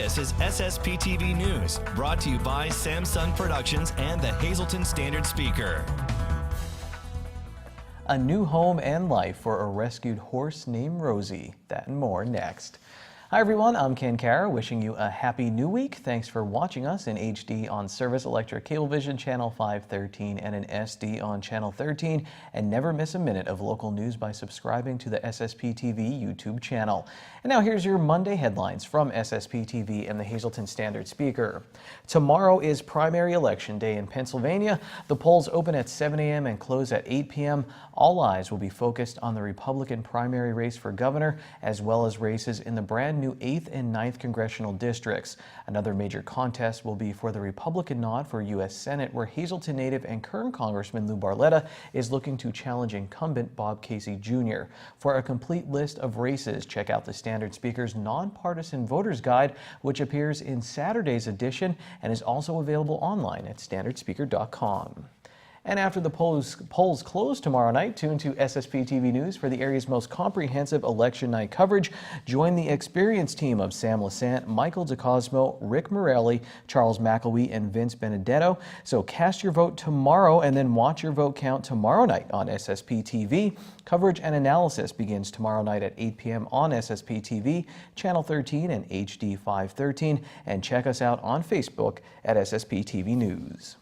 This is SSPTV News, brought to you by Samsung Productions and the Hazleton Standard Speaker. A new home and life for a rescued horse named Rosie. That and more next. Hi everyone, I'm Ken Kara, wishing you a happy new week. Thanks for watching us in HD on Service Electric Cablevision Channel 513 and in SD on Channel 13. And never miss a minute of local news by subscribing to the SSPTV YouTube channel. And now here's your Monday headlines from SSPTV and the Hazleton Standard Speaker. Tomorrow is primary election day in Pennsylvania. The polls open at 7 a.m. and close at 8 p.m. All eyes will be focused on the Republican primary race for governor, as well as races in the brand new 8th and 9th congressional districts. Another major contest will be for the Republican nod for U.S. Senate, where Hazleton native and current Congressman Lou Barletta is looking to challenge incumbent Bob Casey Jr. For a complete list of races, check out the Standard Speaker's Nonpartisan Voters Guide, which appears in Saturday's edition and is also available online at standardspeaker.com. And after the polls close tomorrow night, tune to SSPTV News for the area's most comprehensive election night coverage. Join the experienced team of Sam Lassant, Michael DeCosmo, Rick Morelli, Charles McElwee, and Vince Benedetto. So cast your vote tomorrow and then watch your vote count tomorrow night on SSPTV. Coverage and analysis begins tomorrow night at 8 p.m. on SSPTV, Channel 13 and HD 513. And check us out on Facebook at SSPTV News.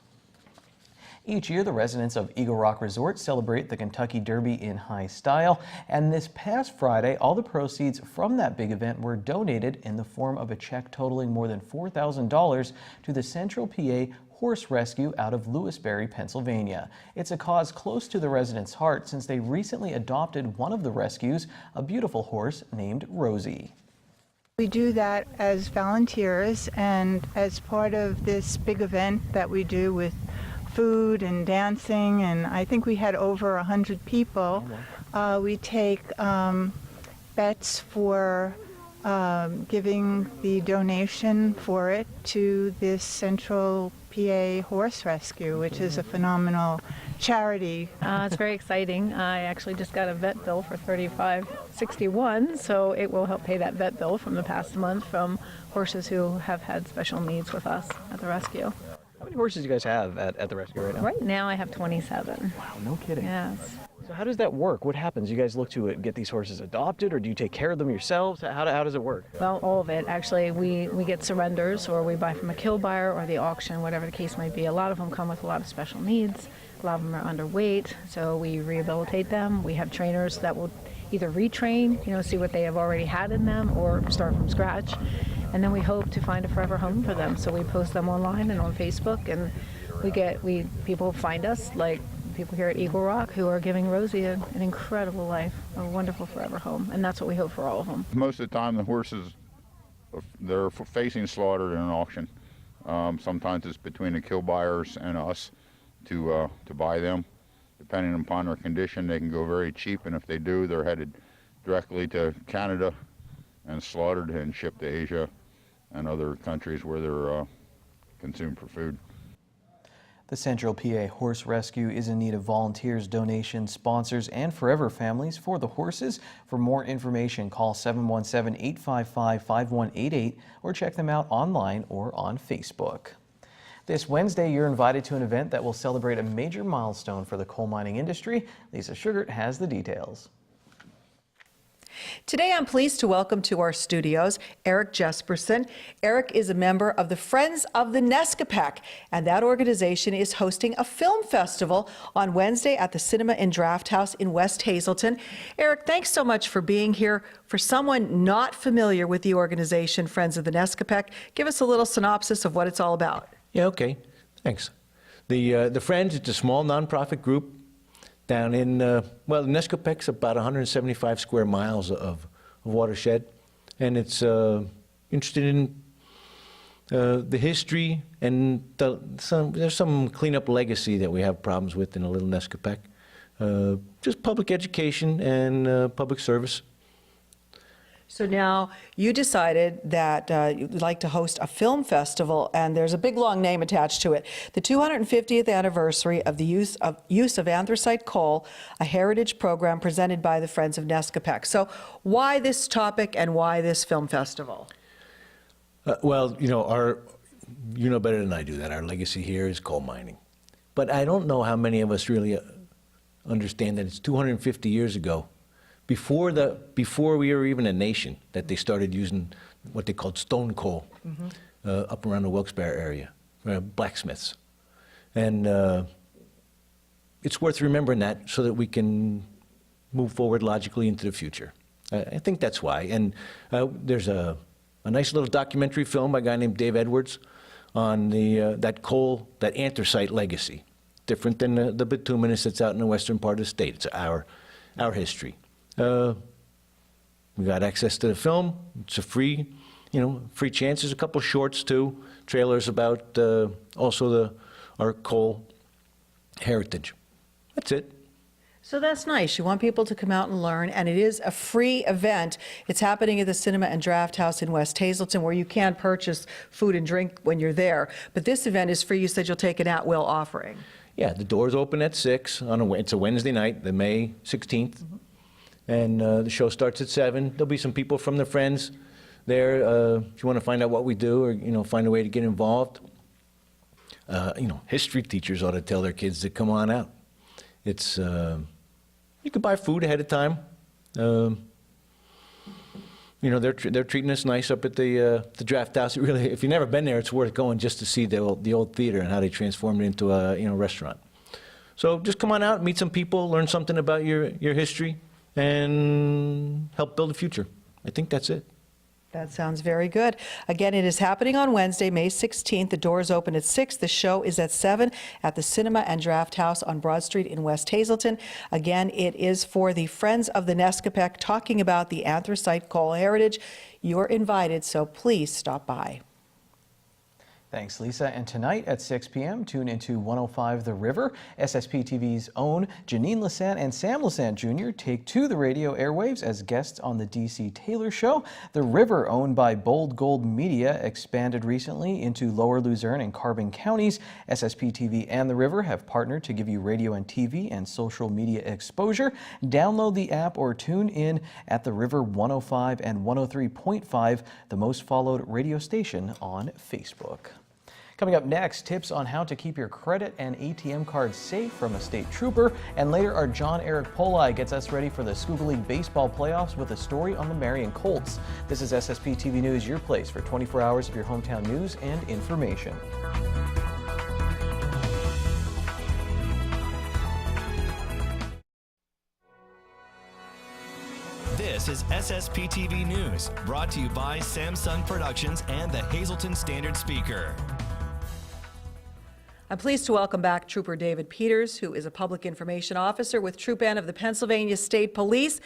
Each year, the residents of Eagle Rock Resort celebrate the Kentucky Derby in high style. And this past Friday, all the proceeds from that big event were donated in the form of a check totaling more than $4,000 to the Central PA Horse Rescue out of Lewisberry, Pennsylvania. It's a cause close to the residents' heart since they recently adopted one of the rescues, a beautiful horse named Rosie. We do that as volunteers and as part of this big event that we do with food and dancing, and I think we had over 100 people. We take bets for giving the donation for it to this Central PA Horse Rescue, which is a phenomenal charity. It's very exciting. I actually just got a vet bill for $35.61, so it will help pay that vet bill from the past month from horses who have had special needs with us at the rescue. How many horses do you guys have at the rescue right now? Right now I have 27. Wow, no kidding. Yes. So how does that work? What happens? You guys look to get these horses adopted, or do you take care of them yourselves? How does it work? Well, all of it. Actually, we get surrenders, or we buy from a kill buyer or the auction, whatever the case might be. A lot of them come with a lot of special needs. A lot of them are underweight, so we rehabilitate them. We have trainers that will either retrain, see what they have already had in them, or start from scratch. And then we hope to find a forever home for them. So we post them online and on Facebook, and people find us, like people here at Eagle Rock, who are giving Rosie an incredible life, a wonderful forever home. And that's what we hope for all of them. Most of the time the horses, they're facing slaughter in an auction. Sometimes it's between the kill buyers and us to buy them. Depending upon their condition, they can go very cheap, and if they do, they're headed directly to Canada and slaughtered and shipped to Asia and other countries where they're consumed for food. The Central PA Horse Rescue is in need of volunteers, donations, sponsors, and forever families for the horses. For more information, call 717-855-5188 or check them out online or on Facebook. This Wednesday, you're invited to an event that will celebrate a major milestone for the coal mining industry. Lisa Sugart has the details. Today, I'm pleased to welcome to our studios Eric Jesperson. Eric is a member of the Friends of the Nescopec, and that organization is hosting a film festival on Wednesday at the Cinema and Draft House in West Hazleton. Eric, thanks so much for being here. For someone not familiar with the organization Friends of the Nescopec, give us a little synopsis of what it's all about. Yeah, okay. Thanks. The Friends, it's a small nonprofit group down in, well, Nescopec's about 175 square miles of watershed, and it's interested in the history and there's some cleanup legacy that we have problems with in a little Nescopec. Just public education and public service. So now you decided that you'd like to host a film festival, and there's a big long name attached to it. The 250th anniversary of the use of anthracite coal, a heritage program presented by the Friends of Nescopec. So why this topic and why this film festival? Well, you know better than I do that our legacy here is coal mining. But I don't know how many of us really understand that it's 250 years ago, before we were even a nation, that they started using what they called stone coal up around the Wilkes-Barre area, blacksmiths. And it's worth remembering that so that we can move forward logically into the future. I think that's why. And there's a nice little documentary film by a guy named Dave Edwards on that anthracite legacy. Different than the bituminous that's out in the western part of the state. It's our history. We got access to the film. It's a free chance. There's a couple shorts too, trailers about also our coal heritage. That's it. So that's nice. You want people to come out and learn, and it is a free event. It's happening at the Cinema and Draft House in West Hazleton, where you can purchase food and drink when you're there. But this event is free. You said you'll take an at-will offering. Yeah, the doors open at 6 it's a Wednesday night, the May 16th, and the show starts at 7. There'll be some people from the Friends there. If you want to find out what we do, or find a way to get involved, history teachers ought to tell their kids to come on out. It's you can buy food ahead of time. They're treating us nice up at the Draft House. Really, if you've never been there, it's worth going just to see the old theater and how they transformed it into a restaurant. So just come on out, meet some people, learn something about your history, and help build a future. I think that's it. That sounds very good. Again, it is happening on Wednesday, May 16th. The doors open at 6. The show is at 7 at the Cinema and Draft House on Broad Street in West Hazleton. Again, it is for the Friends of the Nescopec, talking about the anthracite coal heritage. You're invited, so please stop by. Thanks, Lisa. And tonight at 6 p.m., tune into 105 The River. SSPTV's own Janine Lassant and Sam Lassant Jr. take to the radio airwaves as guests on the D.C. Taylor Show. The River, owned by Bold Gold Media, expanded recently into Lower Luzerne and Carbon counties. SSPTV and The River have partnered to give you radio and TV and social media exposure. Download the app or tune in at The River 105 and 103.5, the most followed radio station on Facebook. Coming up next, tips on how to keep your credit and ATM cards safe from a state trooper. And later, our John Eric Poli gets us ready for the Scuba League baseball playoffs with a story on the Marion Colts. This is SSPTV News, your place for 24 hours of your hometown news and information. This is SSPTV News, brought to you by Samsung Productions and the Hazleton Standard Speaker. I'm pleased to welcome back Trooper David Peters, who is a public information officer with Troop N of the Pennsylvania State Police.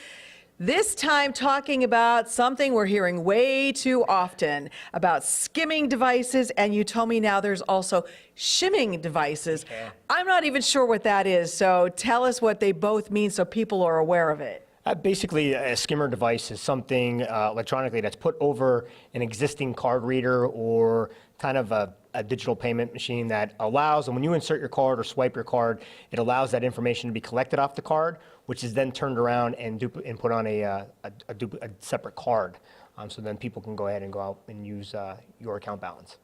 This time talking about something we're hearing way too often, about skimming devices, and you told me now there's also shimming devices. Yeah. I'm not even sure what that is, so tell us what they both mean so people are aware of it. Basically, a skimmer device is something electronically that's put over an existing card reader or kind of a digital payment machine that allows, and when you insert your card or swipe your card, it allows that information to be collected off the card, which is then turned around and put on a separate card. So then people can go ahead and go out and use your account balance.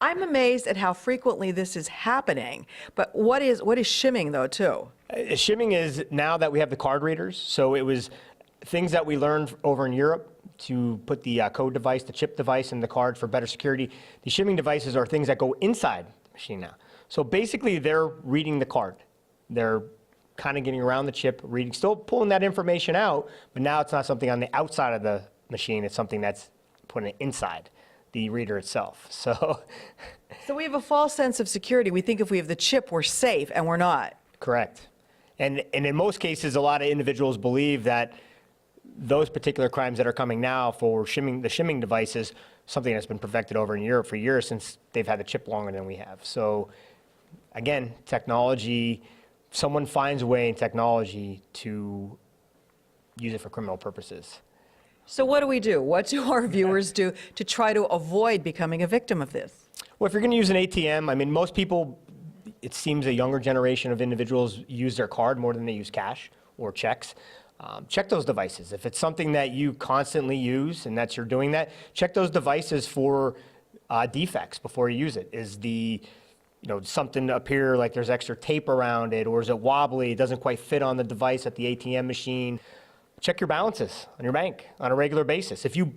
I'm amazed at how frequently this is happening, but what is shimming though too? Shimming is now that we have the card readers, so it was things that we learned over in Europe to put the code device, the chip device in the card for better security. The shimming devices are things that go inside the machine now. So basically they're reading the card. They're kind of getting around the chip, reading, still pulling that information out, but now it's not something on the outside of the machine, it's something that's putting it inside the reader itself. So we have a false sense of security. We think if we have the chip, we're safe, and we're not. Correct. And in most cases, a lot of individuals believe that those particular crimes that are coming now for the shimming devices, something that's been perfected over in Europe for years since they've had the chip longer than we have. So again, technology, someone finds a way in technology to use it for criminal purposes. So what do we do? What do our viewers do to try to avoid becoming a victim of this? Well, if you're going to use an ATM, I mean, most people, it seems a younger generation of individuals use their card more than they use cash or checks. check those devices. If it's something that you constantly use and that you're doing that, check those devices for defects before you use it. Is something appear like there's extra tape around it, or is it wobbly? It doesn't quite fit on the device at the ATM machine. Check your balances on your bank on a regular basis. If you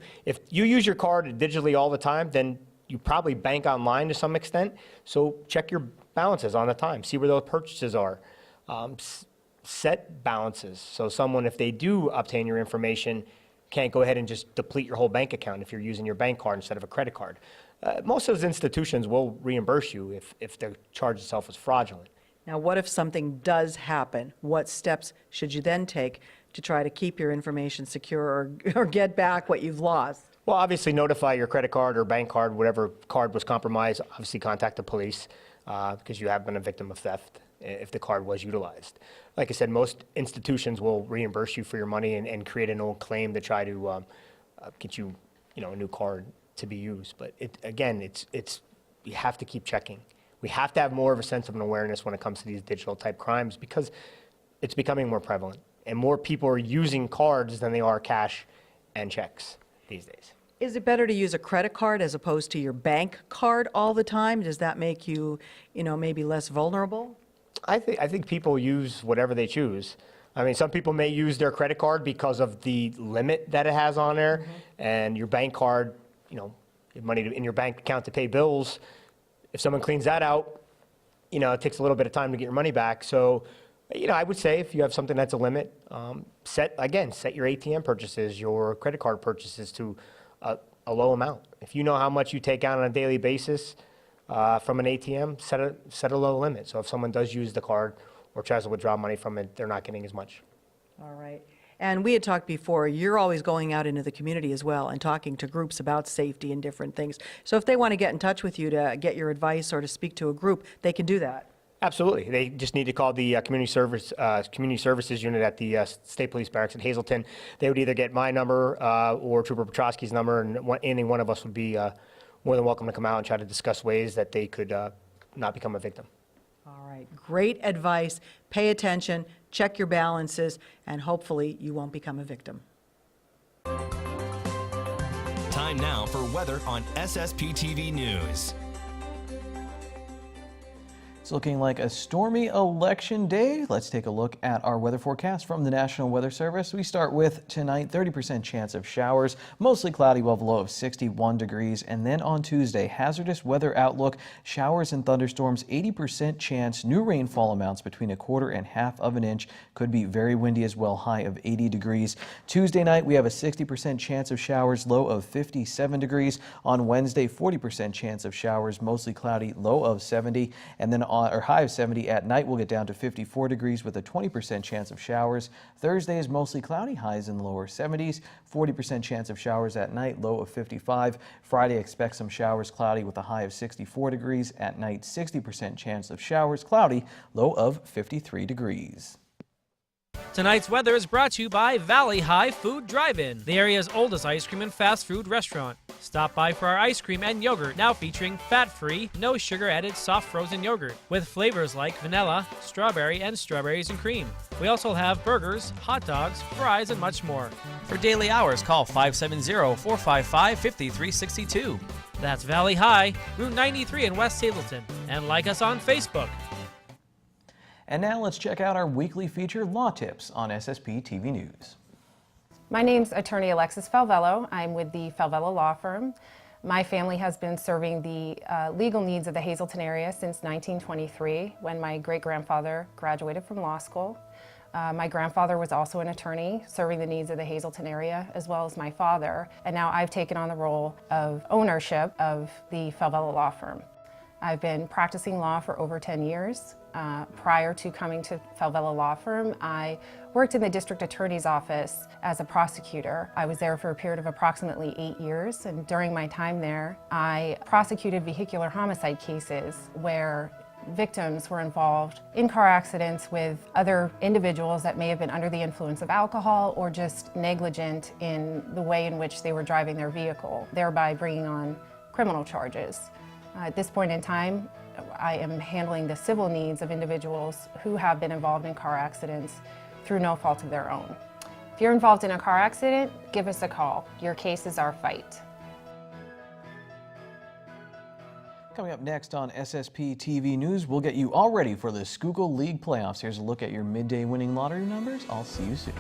use your card digitally all the time, then you probably bank online to some extent. So check your balances on the time. See where those purchases are. Set balances. So someone, if they do obtain your information, can't go ahead and just deplete your whole bank account if you're using your bank card instead of a credit card. Most of those institutions will reimburse you if the charge itself is fraudulent. Now, what if something does happen? What steps should you then take to try to keep your information secure or get back what you've lost? Well, obviously notify your credit card or bank card, whatever card was compromised. Obviously contact the police because you have been a victim of theft if the card was utilized. Like I said, most institutions will reimburse you for your money and create an old claim to try to get you, a new card to be used. But you have to keep checking. We have to have more of a sense of an awareness when it comes to these digital type crimes because it's becoming more prevalent and more people are using cards than they are cash and checks these days. Is it better to use a credit card as opposed to your bank card all the time? Does that make you, maybe less vulnerable? I think people use whatever they choose. I mean, some people may use their credit card because of the limit that it has on there, and your bank card, you have money in your bank account to pay bills. If someone cleans that out, it takes a little bit of time to get your money back. So, I would say if you have something that's a limit, set your ATM purchases, your credit card purchases to a low amount. If you know how much you take out on a daily basis from an ATM, set a low limit. So if someone does use the card or tries to withdraw money from it, they're not getting as much. All right. And we had talked before, you're always going out into the community as well and talking to groups about safety and different things. So if they want to get in touch with you to get your advice or to speak to a group, they can do that. Absolutely. They just need to call the community services unit at the State Police Barracks in Hazleton. They would either get my number or Trooper Petrosky's number, and any one of us would be more than welcome to come out and try to discuss ways that they could not become a victim. All right. Great advice. Pay attention, check your balances, and hopefully you won't become a victim. Time now for weather on SSPTV News. It's looking like a stormy election day. Let's take a look at our weather forecast from the National Weather Service. We start with tonight, 30% chance of showers, mostly cloudy with a low of 61 degrees. And then on Tuesday, hazardous weather outlook, showers and thunderstorms, 80% chance, new rainfall amounts between 1/4 and 1/2 of an inch. Could be very windy as well, high of 80 degrees. Tuesday night, we have a 60% chance of showers, low of 57 degrees. On Wednesday, 40% chance of showers, mostly cloudy, low of 70. And then or high of 70 at night, we'll get down to 54 degrees with a 20% chance of showers. Thursday is mostly cloudy, highs in the lower 70s, 40% chance of showers at night, low of 55. Friday, expect some showers, cloudy with a high of 64 degrees. At night, 60% chance of showers, cloudy, low of 53 degrees. Tonight's weather is brought to you by Valley High Food Drive-In, the area's oldest ice cream and fast food restaurant. Stop by for our ice cream and yogurt, now featuring fat-free, no sugar-added soft frozen yogurt with flavors like vanilla, strawberry, and strawberries and cream. We also have burgers, hot dogs, fries, and much more. For daily hours, call 570-455-5362. That's Valley High, Route 93 in West Hazleton, and like us on Facebook. And now let's check out our weekly feature, Law Tips, on SSPTV News. My name's Attorney Alexis Falvello. I'm with the Falvello Law Firm. My family has been serving the legal needs of the Hazleton area since 1923, when my great-grandfather graduated from law school. My grandfather was also an attorney serving the needs of the Hazleton area, as well as my father. And now I've taken on the role of ownership of the Falvello Law Firm. I've been practicing law for over 10 years. Prior to coming to Falvello Law Firm, I worked in the district attorney's office as a prosecutor. I was there for a period of approximately 8 years, and during my time there, I prosecuted vehicular homicide cases where victims were involved in car accidents with other individuals that may have been under the influence of alcohol or just negligent in the way in which they were driving their vehicle, thereby bringing on criminal charges. At this point in time, I am handling the civil needs of individuals who have been involved in car accidents through no fault of their own. If you're involved in a car accident, give us a call. Your case is our fight. Coming up next on SSPTV News, we'll get you all ready for the Schuylkill League playoffs. Here's a look at your midday winning lottery numbers. I'll see you soon.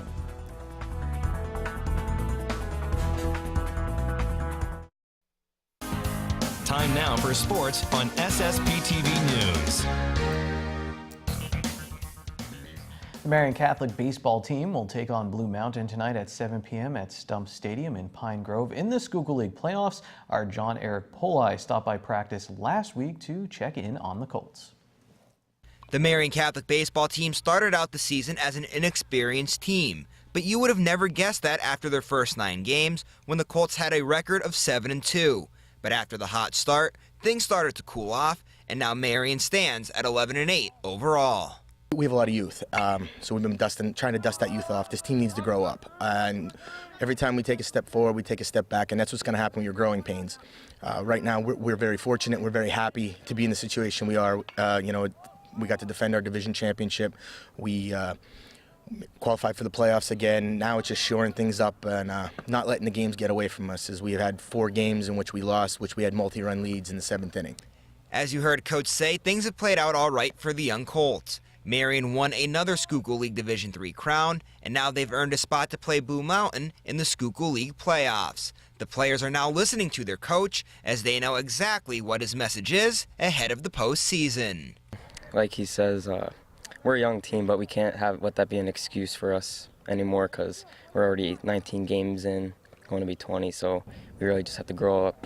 Time now for sports on SSPTV News. The Marion Catholic baseball team will take on Blue Mountain tonight at 7 p.m. at Stump Stadium in Pine Grove. In the Schuylkill League playoffs, our John Eric Poli stopped by practice last week to check in on the Colts. The Marion Catholic baseball team started out the season as an inexperienced team, but you would have never guessed that after their first 9 games when the Colts had a record of 7-2. But after the hot start, things started to cool off, and now Marion stands at 11-8 overall. We have a lot of youth, so we've been trying to dust that youth off. This team needs to grow up, and every time we take a step forward, we take a step back, and that's what's going to happen with your growing pains. Right now, we're very fortunate. We're very happy to be in the situation we are. You know, we got to defend our division championship. We qualified for the playoffs again. Now it's just shoring things up and not letting the games get away from us, as we have had 4 games in which we lost, which we had multi-run leads in the 7th inning. As you heard Coach say, things have played out all right for the young Colts. Marion won another Schuylkill League Division III crown, and now they've earned a spot to play Blue Mountain in the Schuylkill League playoffs. The players are now listening to their coach, as they know exactly what his message is ahead of the postseason. Like he says, we're a young team, but we can't let that be an excuse for us anymore, because we're already 19 games in, going to be 20, so we really just have to grow up.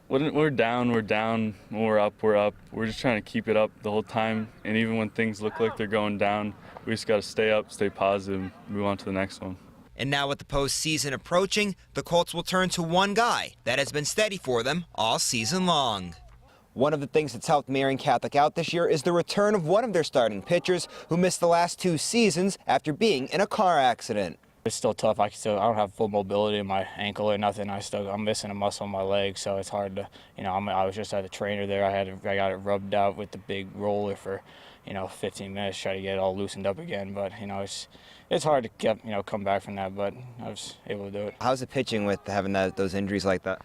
When we're down, we're down. When we're up, we're up. We're just trying to keep it up the whole time. And even when things look like they're going down, we just got to stay up, stay positive, move on to the next one. And now with the postseason approaching, the Colts will turn to one guy that has been steady for them all season long. One of the things that's helped Marion Catholic out this year is the return of one of their starting pitchers who missed the last 2 seasons after being in a car accident. It's still tough. I don't have full mobility in my ankle or nothing. I'm missing a muscle in my leg, so it's hard to, I was just at the trainer there. I got it rubbed out with the big roller for, 15 minutes, try to get it all loosened up again. But, it's hard to get, come back from that, but I was able to do it. How's it pitching with having those injuries like that?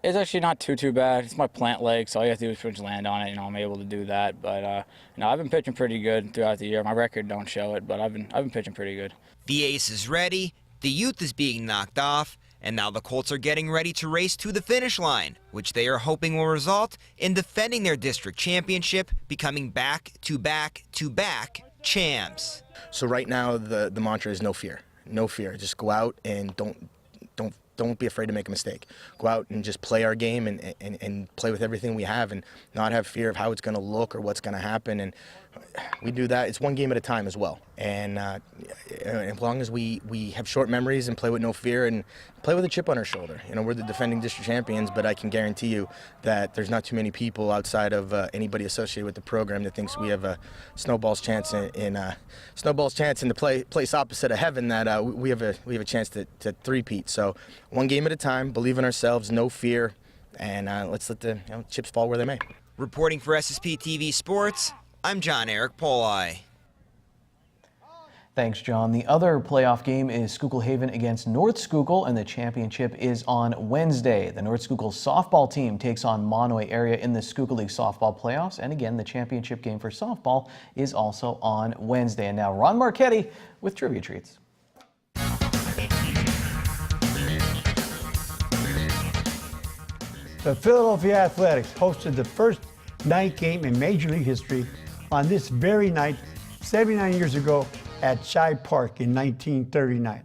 It's actually not too bad. It's my plant leg, so all you have to do is pretty much land on it. I'm able to do that. But I've been pitching pretty good throughout the year. My record don't show it, but I've been pitching pretty good. The ace is ready, the youth is being knocked off, and now the Colts are getting ready to race to the finish line, which they are hoping will result in defending their district championship, becoming back-to-back-to-back champs. So right now, the mantra is no fear. No fear. Just go out and don't be afraid to make a mistake. Go out and just play our game and play with everything we have, and not have fear of how it's going to look or what's going to happen. And we do that. It's one game at a time as well. And as long as we have short memories and play with no fear and play with a chip on our shoulder. We're the defending district champions, but I can guarantee you that there's not too many people outside of anybody associated with the program that thinks we have a snowball's chance in the place opposite of heaven, that we have a chance to three-peat. So one game at a time, believe in ourselves, no fear, and let's let the chips fall where they may. Reporting for SSPTV Sports, I'm John Eric Poli. Thanks, John. The other playoff game is Schuylkill Haven against North Schuylkill, and the championship is on Wednesday. The North Schuylkill softball team takes on Monomoy area in the Schuylkill League softball playoffs, and again, the championship game for softball is also on Wednesday. And now Ron Marchetti with Trivia Treats. The Philadelphia Athletics hosted the first night game in Major League history on this very night 79 years ago at Shibe Park in 1939.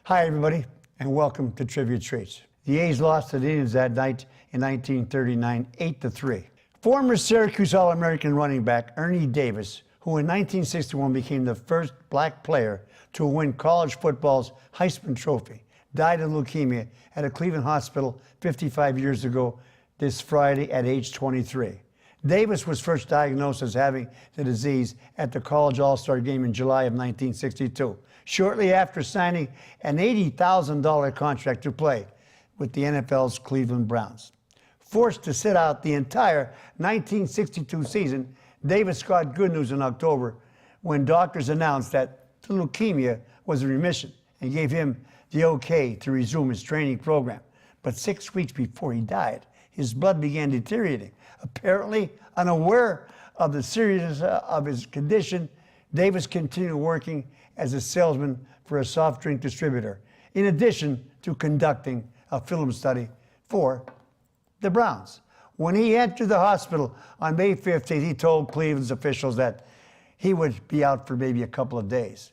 Hi, everybody, and welcome to Trivia Treats. The A's lost to the Indians that night in 1939, 8-3. Former Syracuse All-American running back Ernie Davis, who in 1961 became the first black player to win college football's Heisman Trophy, died of leukemia at a Cleveland hospital 55 years ago this Friday at age 23. Davis was first diagnosed as having the disease at the College All-Star Game in July of 1962, shortly after signing an $80,000 contract to play with the NFL's Cleveland Browns. Forced to sit out the entire 1962 season, Davis got good news in October when doctors announced that the leukemia was in remission and gave him the okay to resume his training program. But 6 weeks before he died, his blood began deteriorating. Apparently unaware of the seriousness of his condition, Davis continued working as a salesman for a soft drink distributor, in addition to conducting a film study for the Browns. When he entered the hospital on May 15th, he told Cleveland's officials that he would be out for maybe a couple of days.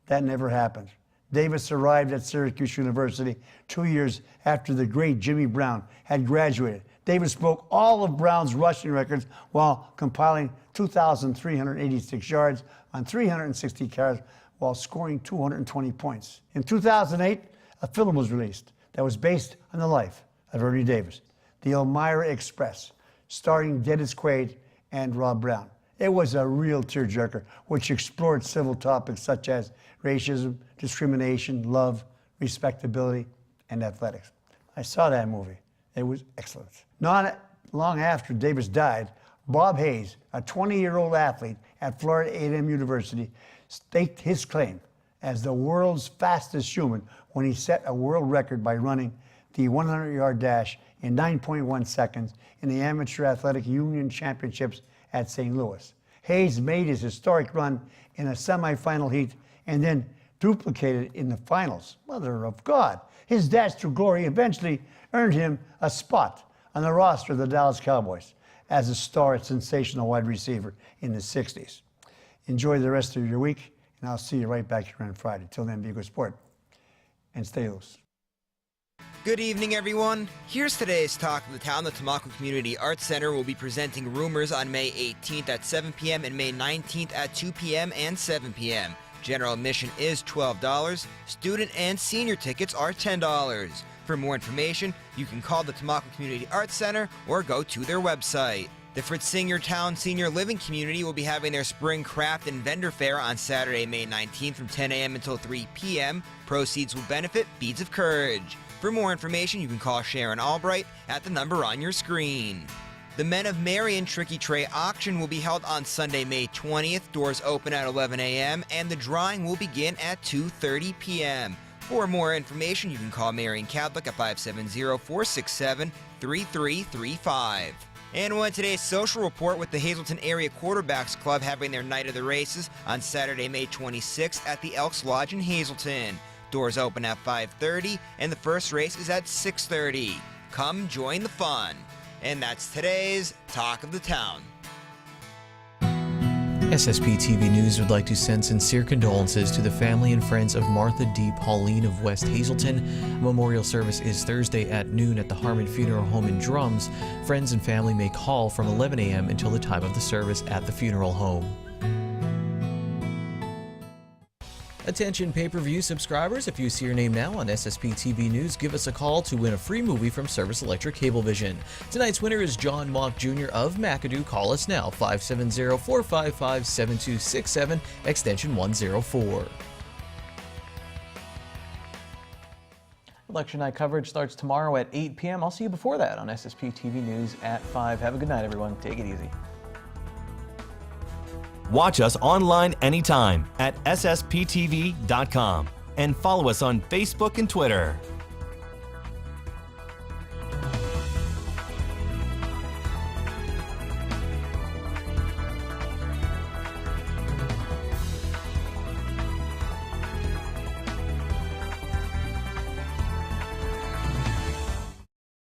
That never happened. Davis arrived at Syracuse University 2 years after the great Jimmy Brown had graduated. Davis broke all of Brown's rushing records while compiling 2,386 yards on 360 carries while scoring 220 points. In 2008, a film was released that was based on the life of Ernie Davis, The Elmira Express, starring Dennis Quaid and Rob Brown. It was a real tearjerker, which explored civil topics such as racism, discrimination, love, respectability, and athletics. I saw that movie. It was excellent. Not long after Davis died, Bob Hayes, a 20-year-old athlete at Florida A&M University, staked his claim as the world's fastest human when he set a world record by running the 100-yard dash in 9.1 seconds in the Amateur Athletic Union Championships at St. Louis. Hayes made his historic run in a semifinal heat and then duplicated in the finals. Mother of God. His dash to glory eventually earned him a spot on the roster of the Dallas Cowboys as a star and sensational wide receiver in the 60s. Enjoy the rest of your week, and I'll see you right back here on Friday. Till then, be a good sport and stay loose. Good evening, everyone. Here's today's talk of the town. The Tamako Community Arts Center will be presenting Rumors on May 18th at 7 p.m. and May 19th at 2 p.m. and 7 p.m. General admission is $12. Student and senior tickets are $10. For more information, you can call the Tamako Community Arts Center or go to their website. The Fritz Singer Town Senior Living Community will be having their Spring Craft and Vendor Fair on Saturday, May 19th from 10 a.m. until 3 p.m. Proceeds will benefit Beads of Courage. For more information, you can call Sharon Albright at the number on your screen. The Men of Marion Tricky Tray Auction will be held on Sunday, May 20th. Doors open at 11 a.m. and the drawing will begin at 2:30 p.m. For more information, you can call Marion Catholic at 570-467-3335. And on today's social report with the Hazleton Area Quarterbacks Club having their night of the races on Saturday, May 26th at the Elks Lodge in Hazleton. Doors open at 5:30 and the first race is at 6:30. Come join the fun. And that's today's Talk of the Town. SSPTV News would like to send sincere condolences to the family and friends of Martha D. Pauline of West Hazleton. A memorial service is Thursday at noon at the Harmon Funeral Home in Drums. Friends and family may call from 11 a.m. until the time of the service at the funeral home. Attention pay-per-view subscribers, if you see your name now on SSPTV News, give us a call to win a free movie from Service Electric Cablevision. Tonight's winner is John Mock Jr. of McAdoo. Call us now, 570-455-7267, extension 104. Election night coverage starts tomorrow at 8 p.m. I'll see you before that on SSPTV News at 5. Have a good night, everyone. Take it easy. Watch us online anytime at ssptv.com and follow us on Facebook and Twitter.